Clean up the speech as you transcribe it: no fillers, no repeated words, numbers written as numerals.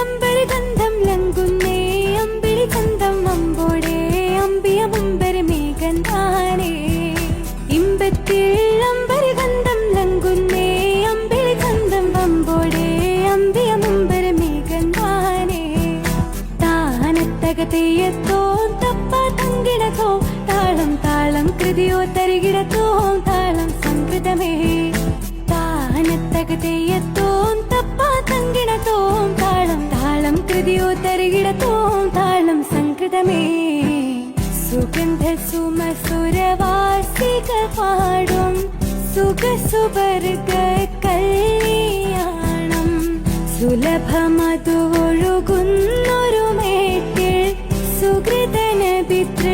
അമ്പരഗന്ധം ലംഘുന്നേ അമ്പിളി ചന്തം അമ്പോടെ അമ്പിയ മുമ്പര മേഘന്താനേ ഇമ്പത്തിൽ അമ്പരഗന്ധം ലംഘുന്നേ അമ്പിളി ചന്തം അമ്പോടെ അമ്പിയ മുമ്പര മേഘന്താനേ താനത്തകതെയ്യത്തോ തപ്പ തങ്കിടത്തോ താളം താളം കൃതിയോ തരികിടത്തോ താളം സംകൃതമേ താനത്തകതെയ്യത്തോ തപ്പ തങ്കിടത്തോ താളം താളം കൃതിയോ തരികിടത്തോ താളം സംകൃതമേ സുഗന്ധ സുമസുരവാസിക പാടും സുഖസുവർഗ കല്യാണം സുലഭമതു ഒഴുകുന്നൊരു മേട്ടിൽ സുഹൃതന പിതൃ